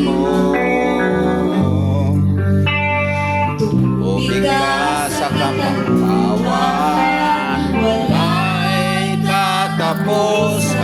mo. Tubig ka sa kapangkawan, wala'y katapusan.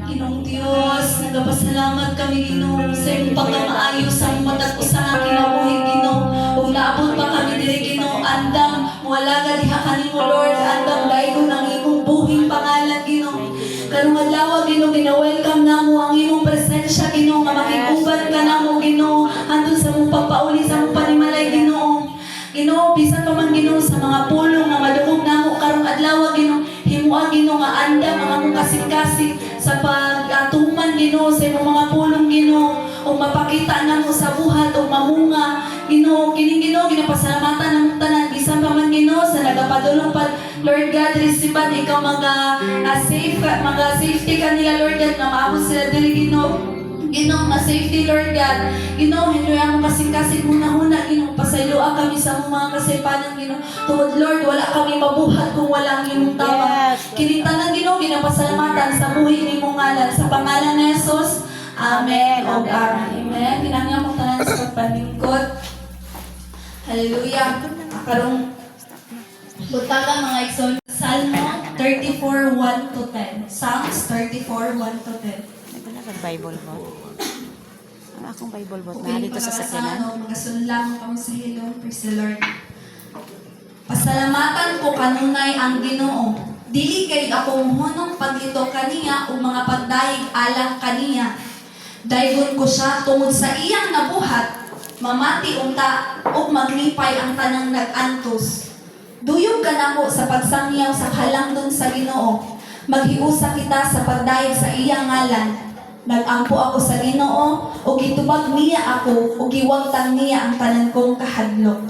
Ginoong Diyos, nagpasalamat kami, Ginoo, sa iyong pagkamaayos sa mata't usa nga kinabuhi, Ginoo. Kung naabot pa kami diri, Ginoo, andam wala ka diha kanimo, Lord, andam daygon ang imong buhing pangalan, Ginoo. Karong adlaw, Ginoo, gina-welcome namo ang imong presensya, Ginoo, nga makiguban ka namo, Ginoo, andun sa mong pagpauli sa mong panimalay, Ginoo. Ginoo, bisan pa man, Ginoo, sa mga pulong nga madungog namo karong adlaw, Ginoo, himuan, Ginoo, nga andam ang among kasing-kasing sa pag-atuman, Ginoo, sa imong mga pulong, Ginoo, o mapakita namo sa buhat o mamunga, Ginoo, kining, Ginoo, ginapasalamatan ng tanan, bisan pa man, Ginoo, sa nagapadulong pa, Lord God, resiban ikaw mga safety kanila, Lord God, nga maabot sila diri, Ginoo. Ginoo, ma-safety, Lord God. Ginoo, hindi ang kasing-kasing muna-huna, Ginoo, pasayloa kami sa mga kasaypanan, Ginoo. Tungod, Lord, wala kami mabuhat kung wala ang imong tawag. Kinitanan, Ginoo, ginapasalamatan sa buhi ni mong ngalan. Sa pangalan ni Jesus, Amen. O Amen. Amen. Ginangyan mo tanan sa pagpanlingkod. Hallelujah. Karong butagan mga igsoon. Salmo 34:1-10. Psalms 34:1-10. Bible bot. Ang akong Bible bot na dito sa sakyanan. Magasunod lang kami sa Hilo. Praise the Lord. Pasalamatan ko kanunay ang Ginoo. Dili kay akong hunong paglito kaniya ug mga pagdaig alang kaniya. Daygon ko siya tungod sa iyang nabuhat, mamati unta ug maglipay ang tanang nag-antos. Duyog ka nako sa pagsangyaw sa halangdon sa Ginoo. Maghiusa kita sa pagdaig sa iyang ngalan. Nagampo ako sa Ginoo ug gitubag niya ako ug giwagtang niya ang tanan kong kahadlok.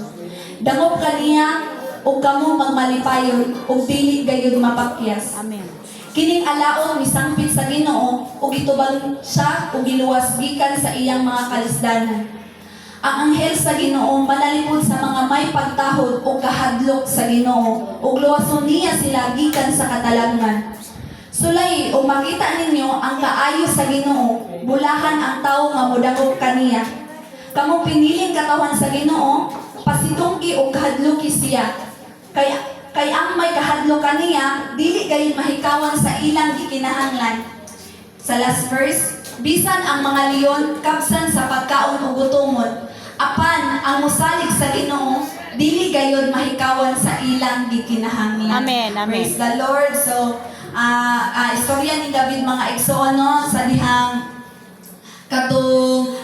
Dangop kaniya ug kamo magmalipayon ug dili gayud mapakyas. Amen. Kining alaon misangpit sa Ginoo ug gitubag siya ug giluwas gikan sa iyang mga kalisdanan. Ang anghel sa Ginoo manalipod sa mga may pagtahod ug kahadlok sa Ginoo ug luwason niya sila gikan sa katalagman. Sulay ug makita ninyo ang kaayo sa Ginoo, bulahan ang tawo nga modangop kaniya. Kamo piniling katawan sa Ginoo, pasidunggi ug kahadloki siya. Kay ang may kahadlok kaniya, dili gayud mahikawan sa ilang gikinahanglan. Sa last verse, bisan ang mga leon kapsan sa pagkaon ug gutomon, apan ang mosalig sa Ginoo, dili gayud mahikawan sa ilang gikinahanglan. Amen, amen. Praise the Lord. So, istorya ni David mga igsoon sa dihang katong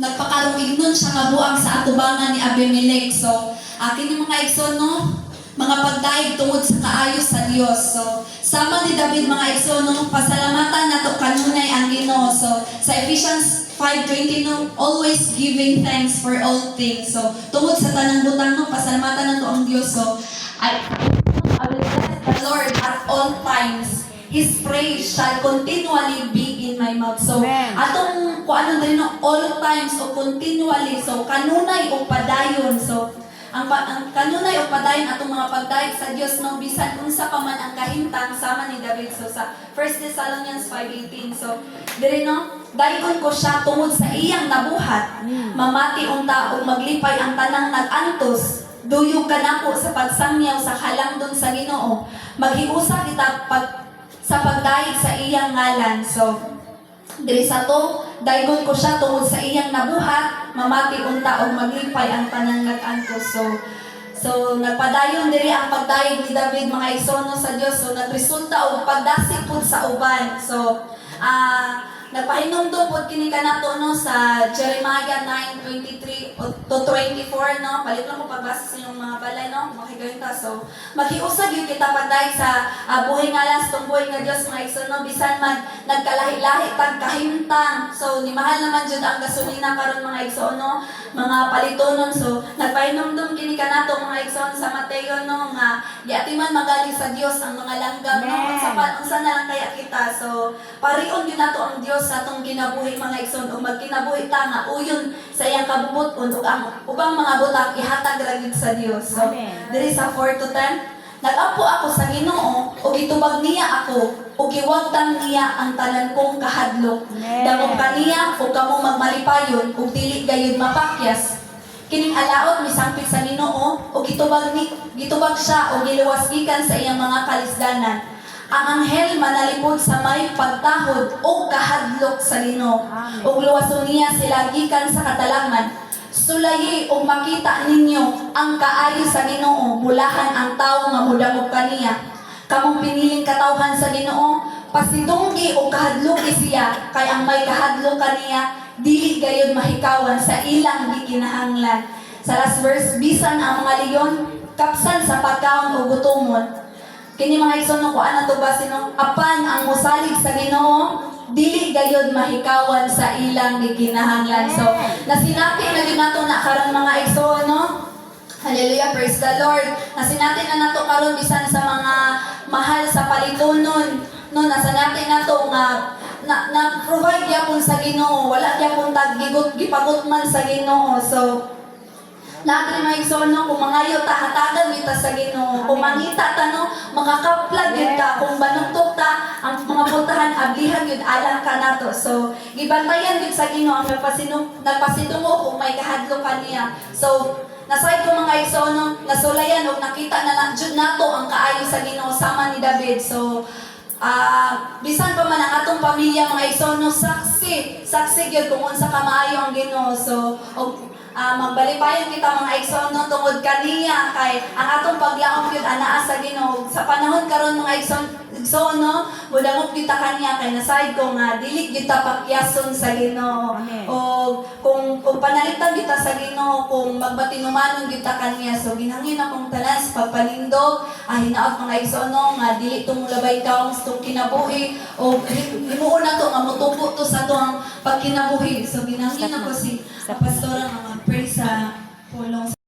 nagpakarong ignon siya nga buang sa atubangan ni Abimelech. So, kini mga igsoon mga pagdaig tungod sa kaayo sa Dios. So, sama ni David mga igsoon pasalamatan nato kanunay ang Ginoo. So, sa Ephesians 5:20 always giving thanks for all things. So, tungod sa tanang butang pasalamatan nato ang Dios. So, I will bless the Lord at all times. His praise shall continually be in my mouth. So, Amen. atong kung ano din all times o continually. So, kanunay o padayon. So, ang kanunay o padayon atong mga pagdaig sa Dios bisan unsa pa man ang kahimtang sama ni David. So, sa 1 Thessalonians 5:18. So, diri daygon ko siya tungod sa iyang nabuhat. Mamati unta ug maglipay ang tanang nag-antos. Duyog ka nako sa pagsangyaw sa halangdon sa Ginoo. Maghiusa kita sa pagdaig sa iyang ngalan. So, diri sa to, daygon ko siya tungod sa iyang nabuhat, mamati unta og maglipay ang tanang nag-antos. So nagpadayon diri ang pagdaig ni David mga igsoon sa Dios. So nagresulta og pagdasig pud sa uban. So nagpahinumdum pod kini kanato sa Jeremiah 9:23 to 24 palit lang ko pagbasa sa inyong mga balay makigayon ta. So maghiusag gyud kita pagdaig sa buhay ngalan sa buhay nga Dios mga igsoon bisan man nagkalahi-lahi tag kahimtang. So ni mahal naman jud ang gasolina karon mga igsoon mga palitonon. So nagpahinumdum kini kanato mga igsoon sa Mateo nga giatiman magali sa Dios ang mga langgam unsa na lang kaya kita. So parion gyud nato ang Dios sa atong kinabuhi mga igsoon ug magkinabuhi ta nga uyon sa iyang kabubuton ug ang ubang mga butang ihatag ra gyud sa Dios. So diri sa 4 to 10, nag-ampo ako sa Ginoo ug gitubag niya ako ug giwagtang niya ang tanan kong kahadlok. Dangop kaniya ug kamo magmalipayon ug dili gayud mapakyas. Kining alaot misangpit sa Ginoo ug gitubag siya ug giluwas gikan sa iyang mga kalisdanan. Ang anghel manalipod sa may pagtahod o kahadlok sa Ginoo ug luwason niya sila gikan sa katalagman. Sulayi ug makita ninyo ang kaayo sa Ginoo, bulahan ang tawo nga modangop kaniya. Kamong piniling katawhan sa Ginoo, pasidunggi o kahadloki siya, kay ang may kahadlok kaniya dili gayud mahikawan sa ilang gikinahanglan. Sa last verse, bisan ang mga leon kapsan sa pagkaon o gutomon. Kini mga igsoon ko ana to basin apan ang mosalig sa Ginoo dili gayud mahikawan sa ilang gikinahanglan. So nasinati na gyud nato na karon mga igsoon Hallelujah, praise the Lord. Nasinati na nato karon bisan sa mga mahal sa palitonon nasanati nato nga na-provide gyapon sa Ginoo, wala gyapon tag gipagot man sa Ginoo. So lahat mga igsoon kung mangayo ta hatagan kita sa Ginoo, kung mangita ta makakaplag gyud ka, kung banugtok ta ang mga puntahan ablihan gyud alang ka nato. So gibantayan gyud sa Ginoo ang nagpasidungo kung may kahadlok kaniya. So nasay ko mga igsoon nasulayan og nakita na jud nato ang kaayo sa Ginoo sama ni David. So bisan pa man ang atong pamilya mga igsoon saksi gyud kung unsa ka maayo ang Ginoo. So magbalipayon kita mga igsoon tungod kaniya kay ang atong paglaom gyud anaa sa Ginoo. Sa panahon karon mga igsoon no, mudamot kita kaniya kay nasayod ko nga dili gyud ta pakyason sa Ginoo. Amen. O kung panalitan kita sa Ginoo, kung magbatinumanon kita kaniya, so ginhangin akong tanan sa pagpalindog, hinaot mga igsoon no, nga dili tumulabay ka ang itong kinabuhi o himuon na to nga motubo to sa tuang pagkinabuhi. So ginhangin ako si pastora nga mag-pray sa pulong